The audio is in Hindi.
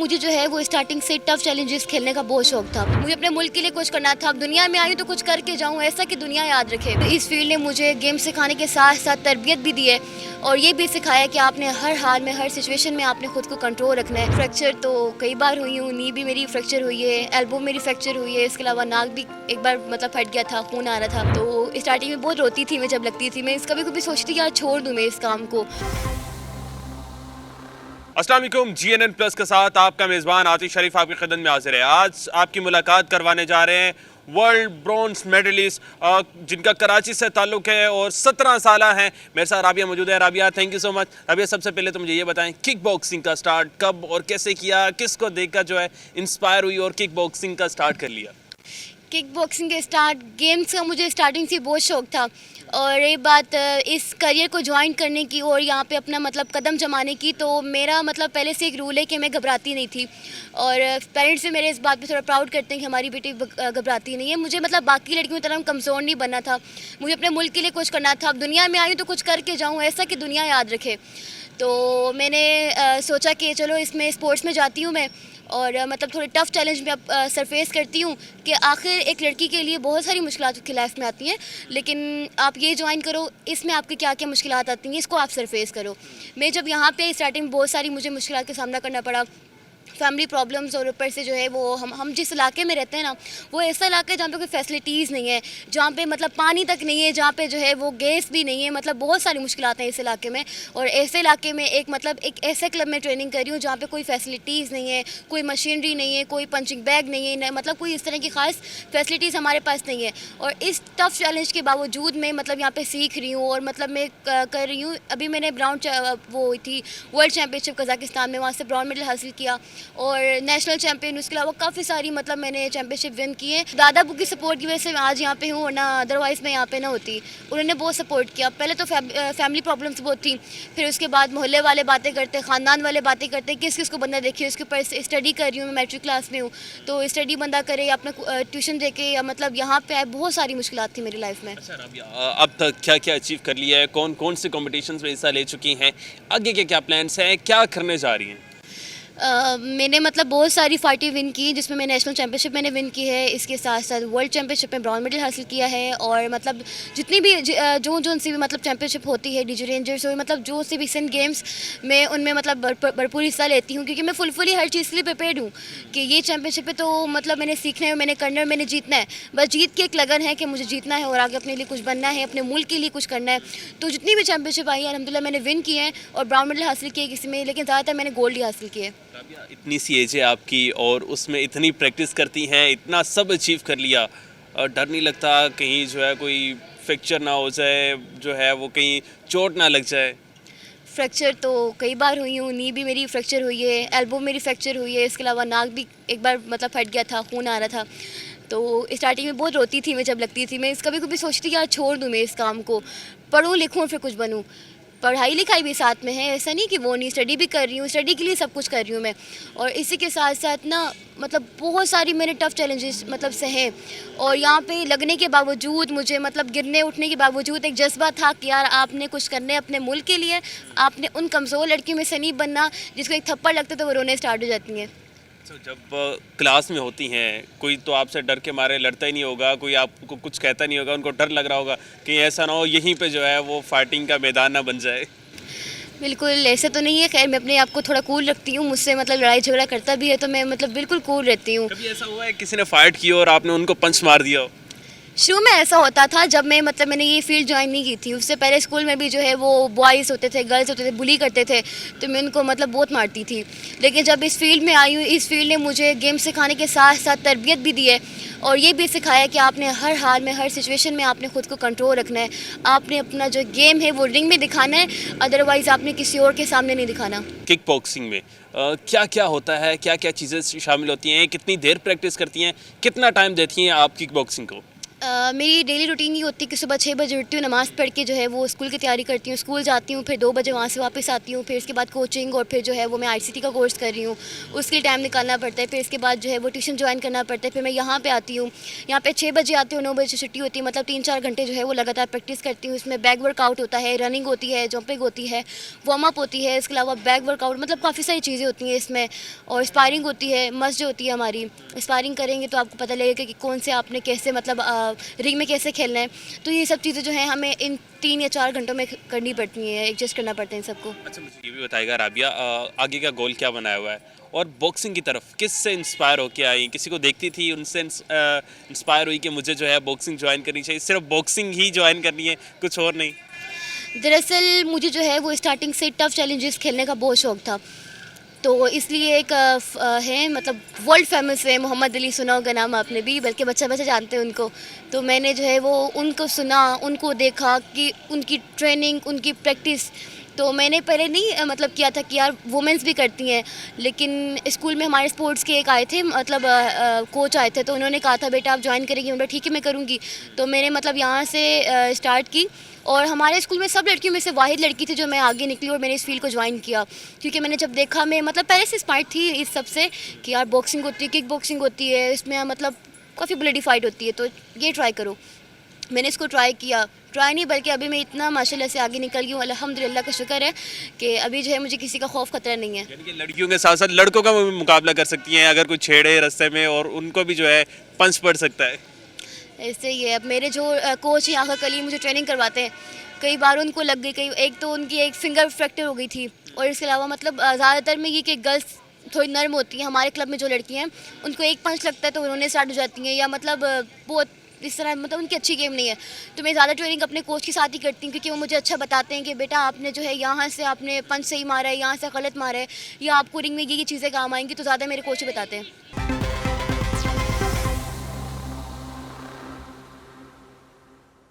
मुझे जो है वो स्टार्टिंग से टफ चैलेंजेस खेलने का बहुत शौक था। मुझे अपने मुल्क के लिए कुछ करना था। अब दुनिया में आई हूँ तो कुछ करके जाऊँ, ऐसा कि दुनिया याद रखे। तो इस फील्ड ने मुझे गेम सिखाने के साथ साथ तरबियत भी दी है और ये भी सिखाया कि आपने हर हाल में, हर सिचुएशन में आपने खुद को कंट्रोल रखना है। फ्रैक्चर तो कई बार हुई हूँ, नी भी मेरी फ्रैक्चर हुई है, एल्बो मेरी फ्रैक्चर हुई है, इसके अलावा नाक भी एक बार मतलब फट गया था, खून आ रहा था। तो स्टार्टिंग में बहुत रोती थी मैं जब लगती थी। मैं कभी कभी सोचती थी यार छोड़ दूँ मैं इस काम को। अस्सलाम वालेकुम। GNN प्लस के साथ आपका मेज़बान आतिश शरीफ आपकी खिदमत में हाजिर है। आज आपकी मुलाकात करवाने जा रहे हैं वर्ल्ड ब्रॉन्ज मेडलिस्ट जिनका कराची से ताल्लुक़ है और 17 साल हैं। मेरे साथ राबिया मौजूद है। Rabia, thank you so much. Rabia, सबसे पहले तो मुझे ये बताएं, किक बॉक्सिंग का स्टार्ट कब और कैसे किया, किसको देखकर जो है इंस्पायर हुई और किक बॉक्सिंग का स्टार्ट कर लिया? किक बॉक्सिंग के स्टार्ट गेम्स का मुझे स्टार्टिंग से बहुत शौक था और ये बात इस करियर को ज्वाइन करने की और यहाँ पे अपना मतलब कदम जमाने की, तो मेरा मतलब पहले से एक रूल है कि मैं घबराती नहीं थी और पेरेंट्स भी मेरे इस बात पे थोड़ा प्राउड करते हैं कि हमारी बेटी घबराती नहीं है। मुझे मतलब बाकी लड़कियों की तरह कमज़ोर नहीं बनना था। मुझे अपने मुल्क के लिए कुछ करना था। अब दुनिया में आई हूँ तो कुछ करके जाऊँ, ऐसा कि दुनिया याद रखे। तो मैंने सोचा कि चलो इसमें स्पोर्ट्स में जाती हूँ मैं और मतलब थोड़े टफ़ चैलेंज में अब सरफेस करती हूँ कि आखिर एक लड़की के लिए बहुत सारी मुश्किलात की लाइफ में आती हैं, लेकिन आप ये ज्वाइन करो, इसमें आपकी क्या क्या मुश्किलात आती हैं इसको आप सरफेस करो। मैं जब यहाँ पे स्टार्टिंग में बहुत सारी मुझे मुश्किलात का सामना करना पड़ा, फैमिली प्रॉब्लम्स, और ऊपर से जो है वो हम जिस इलाके में रहते हैं ना, वो ऐसा इलाका है जहाँ पे कोई फैसिलिटीज़ नहीं है, जहाँ पे मतलब पानी तक नहीं है, जहाँ पे जो है वो गैस भी नहीं है, मतलब बहुत सारी मुश्किलात हैं इस इलाके में। और ऐसे इलाके में एक ऐसे क्लब में ट्रेनिंग कर रही हूँ जहाँ पे कोई फैसिलिटीज़ नहीं है, कोई मशीनरी नहीं है, कोई पंचिंग बैग नहीं है, मतलब कोई इस तरह की ख़ास फैसिलिटीज़ हमारे पास नहीं है। और इस टफ़ चैलेंज के बावजूद मैं मतलब यहाँ पर सीख रही हूँ और मतलब मैं कर रही हूँ। अभी मैंने वो थी वर्ल्ड चैम्पियनशिप कज़ाकिस्तान में, वहाँ से ब्राउन मेडल हासिल किया और नेशनल चैंपियन, उसके अलावा काफ़ी सारी मतलब मैंने चैंपियनशिप विन की है। दादा अबू की सपोर्ट की वजह से मैं आज यहाँ पे हूँ, वरना अदरवाइज़ मैं यहाँ पे ना होती। उन्होंने बहुत सपोर्ट किया। पहले तो फैमिली प्रॉब्लम्स बहुत थी, फिर उसके बाद मोहल्ले वाले बातें करते, ख़ानदान वाले बातें करते, किस किस को बंदा देखिए, उसके ऊपर स्टडी कर रही हूँ, मैं मैट्रिक क्लास में हूँ, तो स्टडी बंदा करे या अपना ट्यूशन दे के या मतलब यहाँ पे आए, बहुत सारी मुश्किलात थी मेरी लाइफ में। अच्छा राबिया, अब तक क्या क्या अचीव कर लिया है, कौन कौन से कॉम्पिटिशन्स में हिस्सा ले चुकी हैं, आगे के क्या प्लान्स हैं, क्या करने जा रही हैं? मैंने मतलब बहुत सारी फाइटें विन की, जिसमें मैं नेशनल चैम्पियनशिप मैंने विन की है, इसके साथ साथ वर्ल्ड चैम्पियनशिप में ब्रॉन्ज मेडल हासिल किया है। और मतलब जितनी भी जो सी भी मतलब चैम्पियनशिप होती है, डीजी रेंजर्स हो, मतलब जो सी भी एशियन गेम्स में, उनमें मतलब भरपूर हिस्सा लेती हूँ, क्योंकि मैं फुली हर चीज़ के लिए प्रिपेयर्ड हूँ कि ये चैम्पियनशिप है तो मतलब मैंने सीखना है, मैंने करना है, मैंने जीतना है। बस जीत की एक लगन है कि मुझे जीतना है और आगे अपने लिए कुछ बनना है, अपने मुल्क के लिए कुछ करना है। तो जितनी भी चैम्पियनशिप आई है अल्हम्दुलिल्लाह मैंने विन की है और ब्राउन मेडल हासिल किए किसी में, लेकिन ज़्यादातर मैंने गोल्ड ही हासिल किए। इतनी सी एज है आपकी और उसमें इतनी प्रैक्टिस करती हैं, इतना सब अचीव कर लिया, और डर नहीं लगता कहीं जो है कोई फ्रैक्चर ना हो जाए, जो है वो कहीं चोट ना लग जाए? फ्रैक्चर तो कई बार हुई हूँ, नी भी मेरी फ्रैक्चर हुई है, एल्बो मेरी फ्रैक्चर हुई है, इसके अलावा नाक भी एक बार मतलब फट गया था, खून आ रहा था। तो स्टार्टिंग में बहुत रोती थी मैं जब लगती थी। मैं कभी कभी सोचती यार छोड़ दूँ मैं इस काम को, पढ़ूँ लिखूँ फिर कुछ बनूँ। पढ़ाई लिखाई भी साथ में है, ऐसा नहीं कि वो नहीं, स्टडी भी कर रही हूँ, स्टडी के लिए सब कुछ कर रही हूँ मैं। और इसी के साथ साथ ना मतलब बहुत सारी मैंने टफ़ चैलेंजेस मतलब सहे, और यहाँ पे लगने के बावजूद मुझे मतलब गिरने उठने के बावजूद एक जज्बा था कि यार आपने कुछ करना है अपने मुल्क के लिए, आपने उन कमज़ोर लड़कियों में से नहीं बनना जिसको एक थप्पड़ लगता तो वो रोने स्टार्ट हो जाती हैं। तो जब क्लास में होती हैं, कोई तो आपसे डर के मारे लड़ता ही नहीं होगा, कोई आपको कुछ कहता नहीं होगा, उनको डर लग रहा होगा कि ऐसा ना हो यहीं पे जो है वो फाइटिंग का मैदान ना बन जाए? बिल्कुल ऐसा तो नहीं है, खैर मैं अपने आप को थोड़ा कूल रखती हूँ। मुझसे मतलब लड़ाई झगड़ा करता भी है तो मैं मतलब बिल्कुल कूल रहती हूँ। कभी ऐसा हुआ है किसी ने फाइट की और आपने उनको पंच मार दिया हो? शुरू में ऐसा होता था जब मैं मतलब मैंने ये फील्ड ज्वाइन नहीं की थी, उससे पहले स्कूल में भी जो है वो बॉयज़ होते थे, गर्ल्स होते थे, बुली करते थे, तो मैं उनको मतलब बहुत मारती थी। लेकिन जब इस फील्ड में आई हूँ, इस फील्ड ने मुझे गेम सिखाने के साथ साथ तरबियत भी दी है और ये भी सिखाया कि आपने हर हाल में, हर सिचुएशन में आपने खुद को कंट्रोल रखना है। आपने अपना जो गेम है वो रिंग में दिखाना है, अदरवाइज़ आपने किसी और के सामने नहीं दिखाना। किक बॉक्सिंग में क्या क्या होता है, क्या क्या चीज़ें शामिल होती हैं, कितनी देर प्रैक्टिस करती हैं, कितना टाइम देती हैं आप किक बॉक्सिंग को? मेरी डेली रूटीन ये होती है कि सुबह 6 बजे उठती हूँ, नमाज़ पढ़ के जो है वो स्कूल की तैयारी करती हूँ, स्कूल जाती हूँ, फिर 2 बजे वहाँ से वापस आती हूँ, फिर इसके बाद कोचिंग और फिर जो है वो मैं आईसीटी का कोर्स कर रही हूँ, उसके लिए टाइम निकालना पड़ता है, फिर इसके बाद जो है वो ट्यूशन ज्वाइन करना पड़ता है, फिर मैं यहाँ पे आती हूँ, यहाँ पे 6 बजे आती हूँ, 9 बजे से छुट्टी होती है, मतलब 3-4 घंटे जो है वो लगातार प्रैक्टिस करती हूँ। इसमें बैक वर्कआउट होता है, रनिंग होती है, जंपिंग होती है, वार्म अप होती है, इसके अलावा बैक वर्कआउट, मतलब काफ़ी सारी चीज़ें होती हैं इसमें, और स्पारिंग होती है, मस्ट जो होती है हमारी। स्पारिंग करेंगे तो आपको पता लगेगा कि कौन से आपने कैसे मतलब रिंग में कैसे खेलना है। तो ये सब चीज़ें जो हैं हमें इन 3 या 4 घंटों में करनी पड़ती हैं, एडजस्ट करना पड़ता है इन सबको। अच्छा, मुझे ये भी बताइएगा राबिया, आगे का गोल क्या बनाया हुआ है और बॉक्सिंग की तरफ किससे इंस्पायर होके आई? किसी को देखती थी, उनसे इंस्पायर हुई कि मुझे जो है बॉक्सिंग ज्वाइन करनी चाहिए, सिर्फ बॉक्सिंग ही ज्वाइन करनी है, कुछ और नहीं? दरअसल मुझे जो है वो स्टार्टिंग से टफ़ चैलेंजेस खेलने का बहुत शौक़ था। तो इसलिए एक है मतलब वर्ल्ड फेमस है मोहम्मद अली, सुना होगा नाम आपने भी, बल्कि बच्चा-बच्चा जानते हैं उनको। तो मैंने जो है वो उनको सुना, उनको देखा कि उनकी ट्रेनिंग, उनकी प्रैक्टिस, तो मैंने पहले नहीं मतलब किया था कि यार वुमेंस भी करती हैं, लेकिन स्कूल में हमारे स्पोर्ट्स के एक आए थे मतलब कोच आए थे, तो उन्होंने कहा था बेटा आप ज्वाइन करेंगी? मैंने ठीक है मैं करूँगी। तो मैंने मतलब यहाँ से स्टार्ट की, और हमारे स्कूल में सब लड़कियों में से वाहिद लड़की थी जो मैं आगे निकली और मैंने इस फील्ड को ज्वाइन किया, क्योंकि मैंने जब देखा, मैं मतलब पहले से इंस्पायर्ड थी इस सब से कि यार बॉक्सिंग होती है, किक बॉक्सिंग होती है, इसमें मतलब काफ़ी ब्लडी फाइट होती है, तो ये ट्राई करो। मैंने इसको ट्राई किया, ट्राई नहीं बल्कि अभी मैं इतना माशाल्लाह से आगे निकल गई हूँ, अल्हम्दुलिल्लाह का शुक्र है कि अभी जो है मुझे किसी का खौफ खतरा नहीं है। यानी कि लड़कियों के साथ साथ लड़कों का भी मुकाबला कर सकती हैं अगर कोई छेड़े रास्ते में, और उनको भी जो है पंच पड़ सकता है। ऐसे ही है। अब मेरे जो कोच हैं आगा कली मुझे ट्रेनिंग करवाते हैं, कई बार उनको लग गई, कई एक तो उनकी एक फिंगर फ्रैक्चर हो गई थी, और इसके अलावा मतलब ज़्यादातर में ये कि गर्ल्स थोड़ी नर्म होती हैं। हमारे क्लब में जो लड़कियाँ हैं उनको एक पंच लगता है तो उन्होंने स्टार्ट हो जाती हैं, या मतलब बहुत इस तरह, मतलब उनकी अच्छी गेम नहीं है। तो मैं ज़्यादा ट्रेनिंग अपने कोच के साथ ही करती हूँ, क्योंकि वो मुझे अच्छा बताते हैं कि बेटा आपने जो है यहाँ से आपने पंच सही मारा है, यहाँ से गलत मारा है, या आपको रिंग में ये चीज़ें काम आएंगी, तो ज़्यादा मेरे कोच ही बताते हैं।